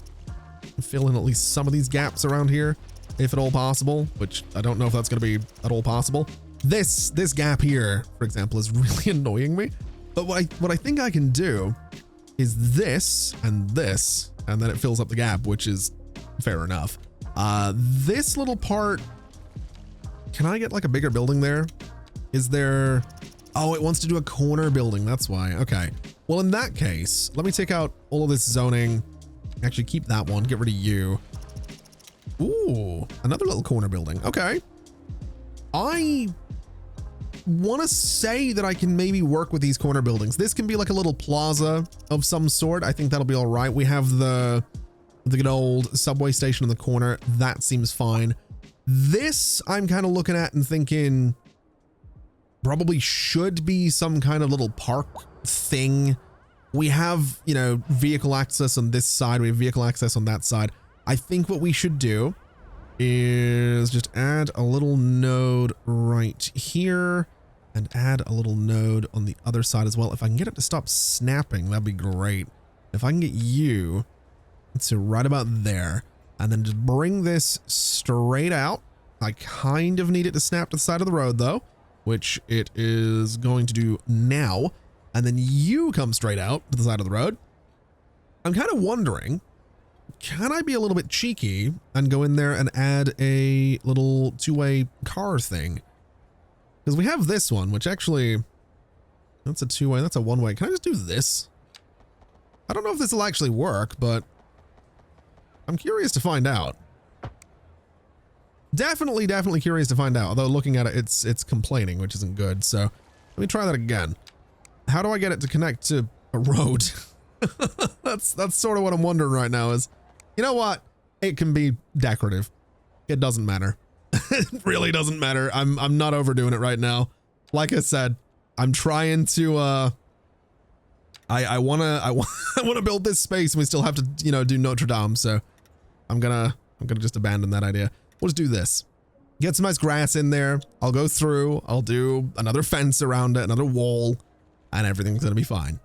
fill in at least some of these gaps around here, if at all possible, which I don't know if that's going to be at all possible. This gap here, for example, is really annoying me. But what I think I can do is this, and then it fills up the gap, which is fair enough. This little part, can I get like a bigger building there? Is there, oh, it wants to do a corner building. That's why. Okay. Well, in that case, let me take out all of this zoning. Actually keep that one, get rid of you. Ooh, another little corner building. Okay. I want to say that I can maybe work with these corner buildings. This can be like a little plaza of some sort. I think that'll be all right. We have the good old subway station in the corner. That seems fine. This I'm kind of looking at and thinking probably should be some kind of little park thing. We have, you know, vehicle access on this side. We have vehicle access on that side. I think what we should do is just add a little node right here and add a little node on the other side as well. If I can get it to stop snapping, that'd be great. If I can get you to right about there and then just bring this straight out. I kind of need it to snap to the side of the road though, which it is going to do now. And then you come straight out to the side of the road. I'm kind of wondering, can I be a little bit cheeky and go in there and add a little two-way car thing? Because we have this one, which actually, that's a two-way, that's a one-way. Can I just do this? I don't know if this will actually work, but I'm curious to find out. Definitely curious to find out. Although looking at it, it's complaining, which isn't good. So let me try that again. How do I get it to connect to a road? That's sort of what I'm wondering right now is, you know what? It can be decorative. It doesn't matter. It really doesn't matter. I'm not overdoing it right now. Like I said, I'm trying to I want to build this space and we still have to, you know, do Notre Dame. So I'm gonna just abandon that idea. We'll just do this. Get some nice grass in there. I'll go through. I'll do another fence around it, another wall, and everything's gonna be fine.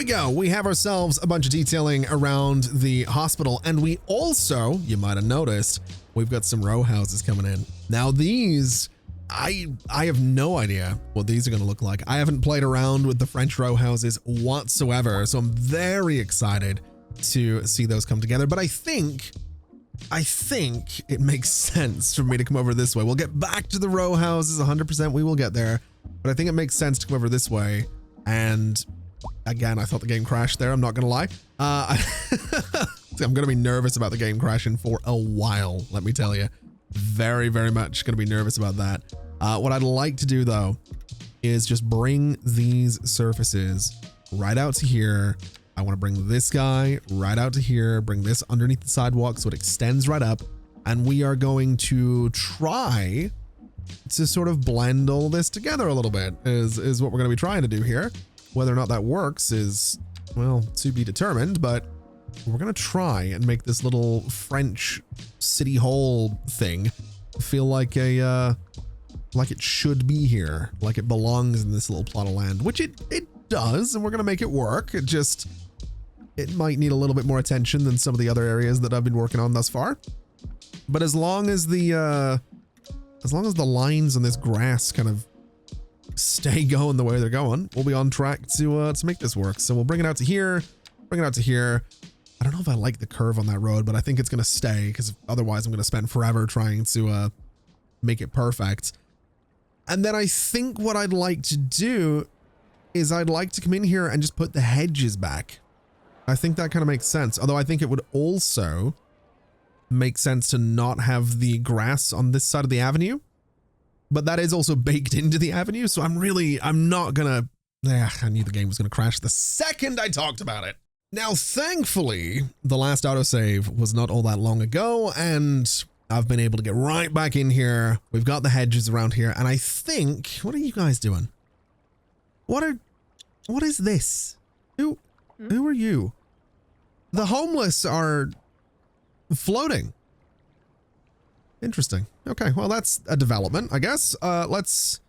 we go. We have ourselves a bunch of detailing around the hospital, and we also, you might have noticed, we've got some row houses coming in. Now these, I have no idea what these are going to look like. I haven't played around with the French row houses whatsoever, so I'm very excited to see those come together. But I think it makes sense for me to come over this way. We'll get back to the row houses 100%. We will get there, but I think it makes sense to come over this way. And again, I thought the game crashed there. I'm not going to lie. I'm going to be nervous about the game crashing for a while. Let me tell you, very, very much going to be nervous about that. What I'd like to do though, is just bring these surfaces right out to here. I want to bring this guy right out to here, bring this underneath the sidewalk so it extends right up. And we are going to try to sort of blend all this together a little bit is what we're going to be trying to do here. Whether or not that works is, well, to be determined, but we're going to try and make this little French city hall thing feel like like it should be here, like it belongs in this little plot of land, which it does, and we're going to make it work. It might need a little bit more attention than some of the other areas that I've been working on thus far. But as long as the lines on this grass kind of stay going the way they're going, we'll be on track to make this work. So we'll bring it out to here, bring it out to here. I don't know if I like the curve on that road, but I think it's going to stay because otherwise I'm going to spend forever trying to make it perfect. And then I think what I'd like to do is I'd like to come in here and just put the hedges back. I think that kind of makes sense. Although I think it would also make sense to not have the grass on this side of the avenue, but that is also baked into the avenue. So I'm not gonna, I knew the game was gonna crash the second I talked about it. Now, thankfully, the last autosave was not all that long ago, and I've been able to get right back in here. We've got the hedges around here, and I think, what are you guys doing? What is this? Who are you? The homeless are floating. Interesting. Okay, well, that's a development, I guess. Let's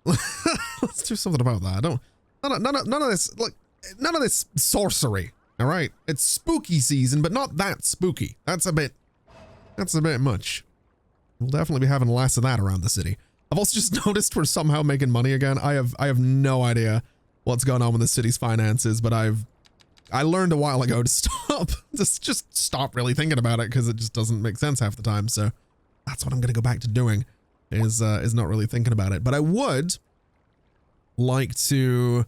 let's do something about that. None of this, look, none of this sorcery. All right, it's spooky season, but not that spooky. That's a bit much. We'll definitely be having less of that around the city. I've also just noticed we're somehow making money again. I have no idea what's going on with the city's finances, but I learned a while ago to stop, just stop really thinking about it because it just doesn't make sense half the time. So that's what I'm going to go back to doing is not really thinking about it. But I would like to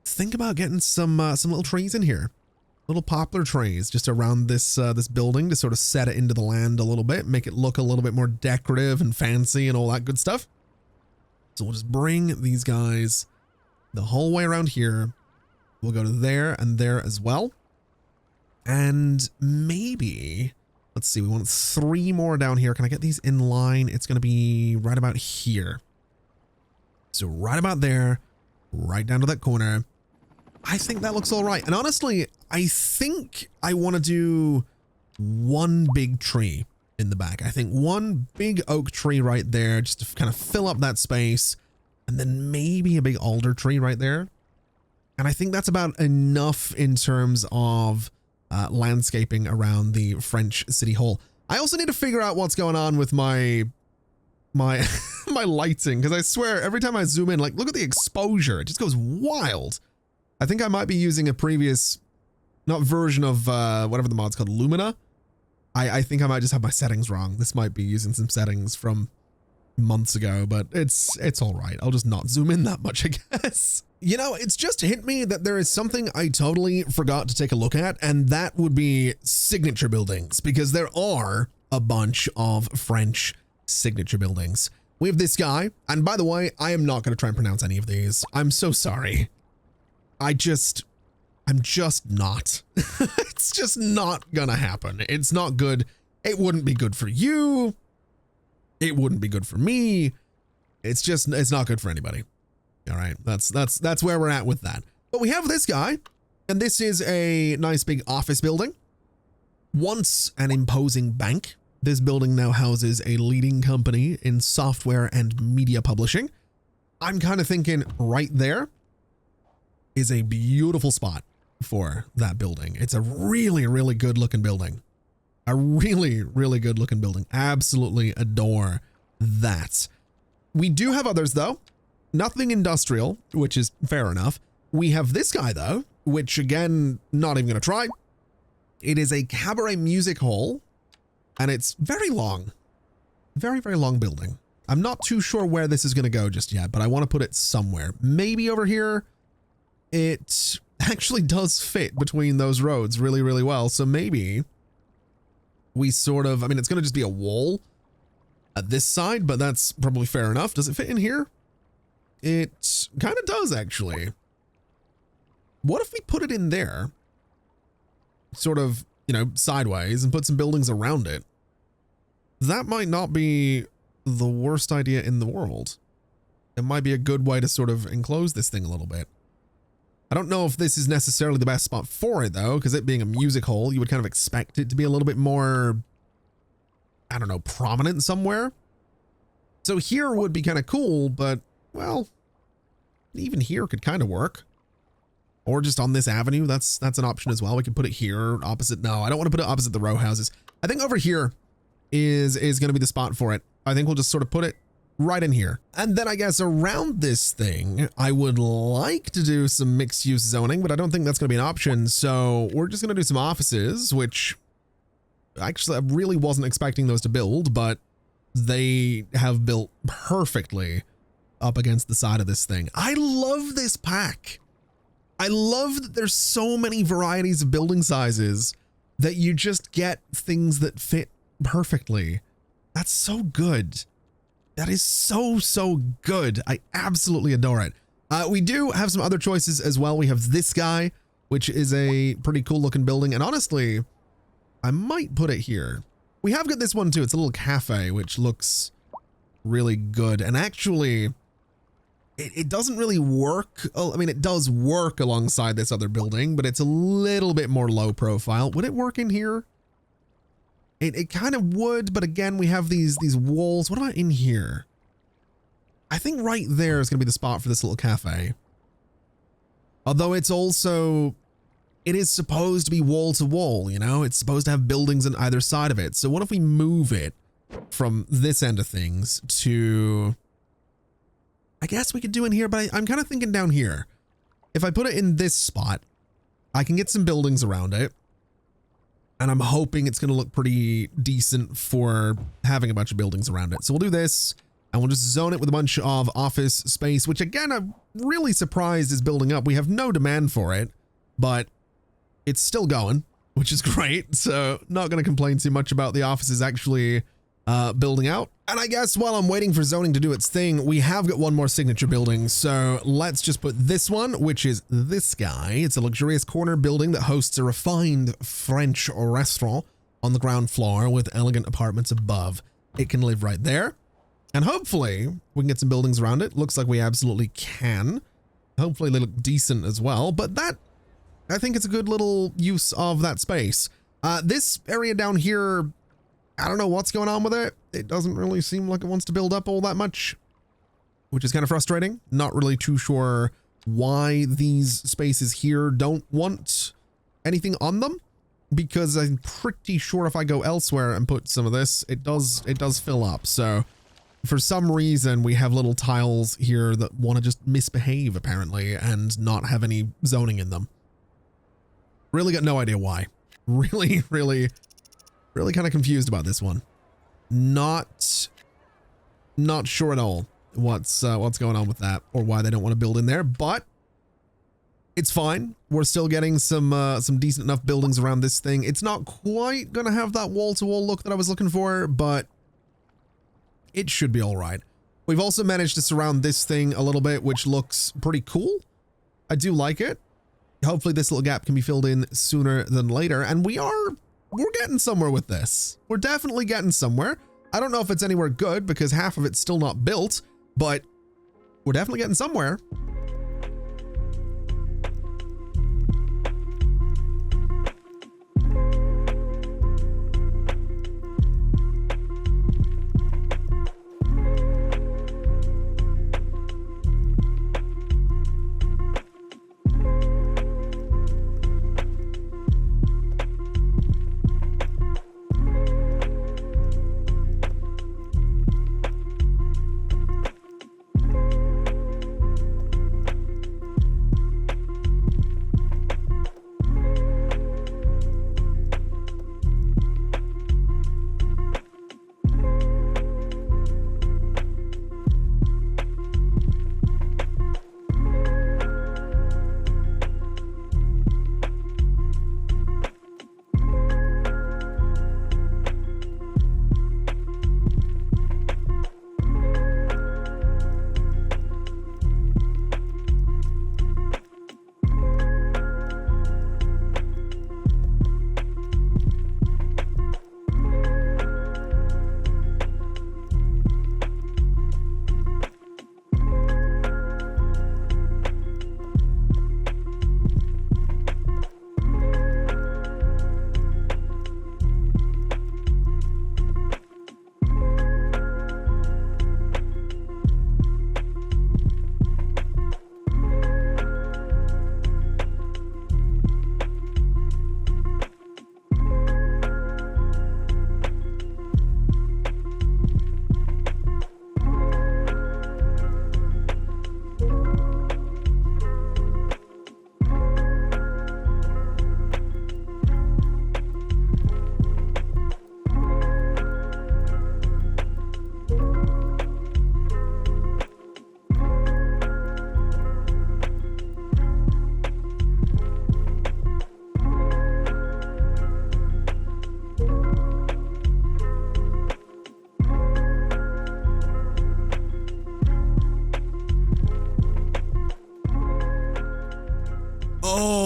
think about getting some little trees in here, little poplar trees just around this building to sort of set it into the land a little bit, make it look a little bit more decorative and fancy and all that good stuff. So we'll just bring these guys the whole way around here. We'll go to there and there as well. And maybe, let's see, we want 3 more down here. Can I get these in line? It's going to be right about here. So right about there, right down to that corner. I think that looks all right. And honestly, I think I want to do one big tree in the back. I think one big oak tree right there, just to kind of fill up that space. And then maybe a big alder tree right there. And I think that's about enough in terms of landscaping around the French City Hall. I also need to figure out what's going on with my my lighting, because I swear every time I zoom in, like, look at the exposure. It just goes wild. I think I might be using a previous, not version of whatever the mod's called, Lumina. I think I might just have my settings wrong. This might be using some settings from months ago, but it's all right. I'll just not zoom in that much, I guess. You know, it's just hit me that there is something I totally forgot to take a look at, and that would be signature buildings, because there are a bunch of French signature buildings. We have this guy, and by the way, I am not going to try and pronounce any of these. I'm so sorry. I'm just not. It's just not gonna happen. It's not good. It wouldn't be good for you. It wouldn't be good for me. It's not good for anybody. All right, that's where we're at with that. But we have this guy, and this is a nice big office building. Once an imposing bank, this building now houses a leading company in software and media publishing. I'm kind of thinking right there. is a beautiful spot for that building. It's a really, really good looking building. A really, really good looking building. Absolutely adore that. We do have others though. Nothing industrial, which is fair enough. We have this guy though, which again, not even going to try. It is a cabaret music hall and it's very long. Very, very long building. I'm not too sure where this is going to go just yet, but I want to put it somewhere. Maybe over here. It actually does fit between those roads really, really well. So maybe we sort of, I mean, it's going to just be a wall at this side, but that's probably fair enough. Does it fit in here? It kind of does actually. What if we put it in there? Sort of, you know, sideways and put some buildings around it. That might not be the worst idea in the world. It might be a good way to sort of enclose this thing a little bit. I don't know if this is necessarily the best spot for it though, because it being a music hall, you would kind of expect it to be a little bit more, I don't know, prominent somewhere. So here would be kind of cool, but well, even here could kind of work. Or just on this avenue, that's an option as well. We could put it here opposite. No, I don't want to put it opposite the row houses. I think over here is going to be the spot for it. I think we'll just sort of put it right in here. And then I guess around this thing, I would like to do some mixed use zoning, but I don't think that's going to be an option. So we're just going to do some offices, which actually I really wasn't expecting those to build, but they have built perfectly up against the side of this thing. I love this pack. I love that there's so many varieties of building sizes that you just get things that fit perfectly. That's so good. That is so, so good. I absolutely adore it. We do have some other choices as well. We have this guy, which is a pretty cool looking building. And honestly, I might put it here. We have got this one too. It's a little cafe, which looks really good. And actually, it doesn't really work. I mean, it does work alongside this other building, but it's a little bit more low profile. Would it work in here? It kind of would, but again, we have these walls. What about in here? I think right there is going to be the spot for this little cafe. Although it's also, it is supposed to be wall to wall, you know? It's supposed to have buildings on either side of it. So what if we move it from this end of things to, I guess we could do in here, but I'm kind of thinking down here. If I put it in this spot, I can get some buildings around it. And I'm hoping it's going to look pretty decent for having a bunch of buildings around it. So we'll do this and we'll just zone it with a bunch of office space, which again, I'm really surprised is building up. We have no demand for it, but it's still going, which is great. So not going to complain too much about the offices actually building out. And I guess while I'm waiting for zoning to do its thing, we have got one more signature building. So let's just put this one, which is this guy. It's a luxurious corner building that hosts a refined French restaurant on the ground floor with elegant apartments above. It can live right there. And hopefully we can get some buildings around it. Looks like we absolutely can. Hopefully they look decent as well. But that, I think it's a good little use of that space. This area down here, I don't know what's going on with it. It doesn't really seem like it wants to build up all that much, which is kind of frustrating. Not really too sure why these spaces here don't want anything on them, because I'm pretty sure if I go elsewhere and put some of this, it does fill up. So for some reason, we have little tiles here that want to just misbehave apparently and not have any zoning in them. Really got no idea why. Really kind of confused about this one. Not sure at all what's going on with that or why they don't want to build in there, but it's fine. We're still getting some decent enough buildings around this thing. It's not quite gonna have that wall-to-wall look that I was looking for, but it should be all right. We've also managed to surround this thing a little bit, which looks pretty cool. I do like it. Hopefully this little gap can be filled in sooner than later, and we're getting somewhere with this. We're definitely getting somewhere. I don't know if it's anywhere good because half of it's still not built, but we're definitely getting somewhere.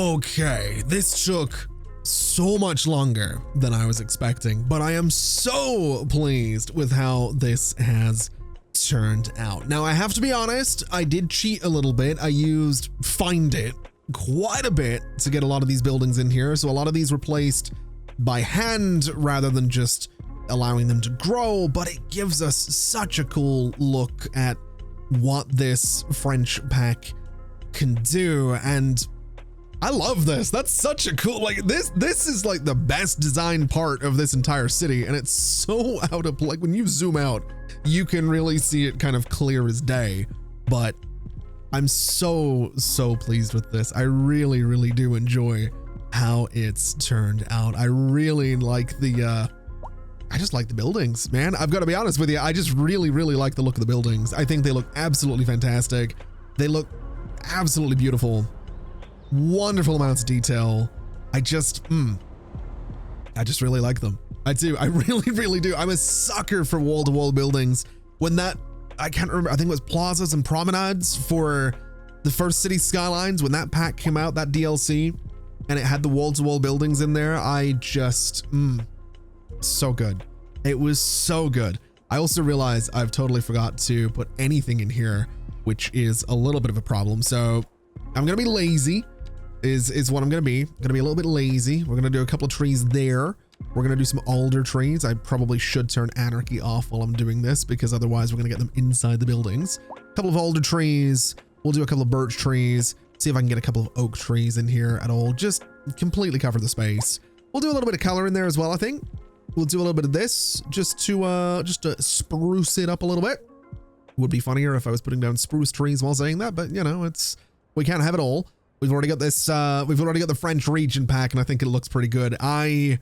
Okay, this took so much longer than I was expecting, but I am so pleased with how this has turned out. Now, I have to be honest, I did cheat a little bit. I used Find It quite a bit to get a lot of these buildings in here. So a lot of these were placed by hand rather than just allowing them to grow, but it gives us such a cool look at what this French pack can do. And I love this. That's such a cool, like this is like the best design part of this entire city. And it's so out of place. Like when you zoom out, you can really see it kind of clear as day, but I'm so pleased with this. I really, really do enjoy how it's turned out. I really like I just like the buildings, man. I've got to be honest with you. I just really, really like the look of the buildings. I think they look absolutely fantastic. They look absolutely beautiful. Wonderful amounts of detail. I just really like them. I do. I really, really do. I'm a sucker for wall-to-wall buildings. When that, I can't remember, I think it was plazas and promenades for the first City Skylines, when that pack came out, that DLC, and it had the wall-to-wall buildings in there, I just, so good. It was so good. I also realized I've totally forgot to put anything in here, which is a little bit of a problem. So I'm going to be lazy is what I'm going to be. Going to be a little bit lazy. We're going to do a couple of trees there. We're going to do some alder trees. I probably should turn anarchy off while I'm doing this, because otherwise we're going to get them inside the buildings. A couple of alder trees. We'll do a couple of birch trees. See if I can get a couple of oak trees in here at all. Just completely cover the space. We'll do a little bit of color in there as well, I think. We'll do a little bit of this just to spruce it up a little bit. Would be funnier if I was putting down spruce trees while saying that, but you know, we can't have it all. We've already got this, we've already got the French region pack, and I think it looks pretty good. I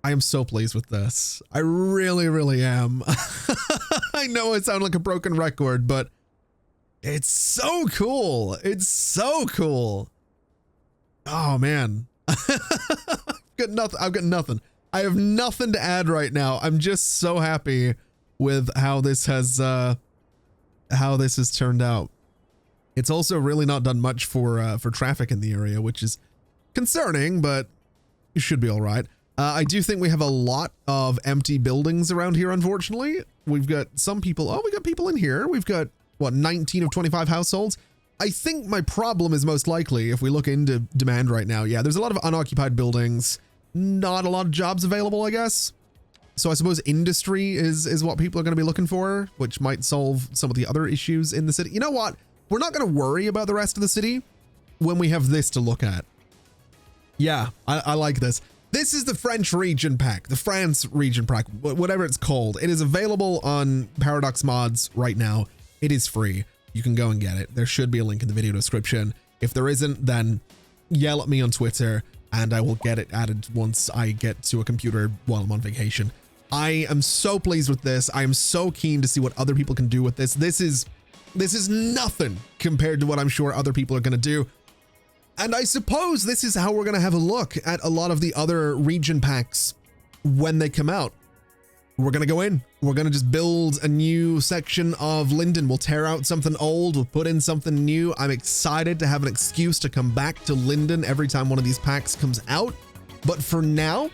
am so pleased with this. I really, really am. I know I sound like a broken record, but it's so cool. It's so cool. Oh man. I've got nothing. I have nothing to add right now. I'm just so happy with how this has turned out. It's also really not done much for traffic in the area, which is concerning, but it should be all right. I do think we have a lot of empty buildings around here, unfortunately. We've got some people. Oh, we got people in here. We've got, what, 19 of 25 households? I think my problem is most likely, if we look into demand right now, yeah, there's a lot of unoccupied buildings, not a lot of jobs available, I guess. So I suppose industry is what people are going to be looking for, which might solve some of the other issues in the city. You know what? We're not going to worry about the rest of the city when we have this to look at. Yeah, I like this. This is the French region pack, the France region pack, whatever it's called. It is available on Paradox Mods right now. It is free. You can go and get it. There should be a link in the video description. If there isn't, then yell at me on Twitter and I will get it added once I get to a computer while I'm on vacation. I am so pleased with this. I am so keen to see what other people can do with this. This is nothing compared to what I'm sure other people are going to do. And I suppose this is how we're going to have a look at a lot of the other region packs when they come out. We're going to go in. We're going to just build a new section of Linden. We'll tear out something old. We'll put in something new. I'm excited to have an excuse to come back to Linden every time one of these packs comes out. But for now,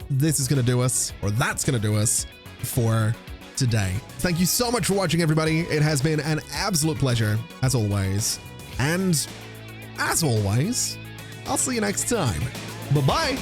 this is going to do us, or that's going to do us for today. Thank you so much for watching, everybody. It has been an absolute pleasure, as always. And as always, I'll see you next time. Bye-bye.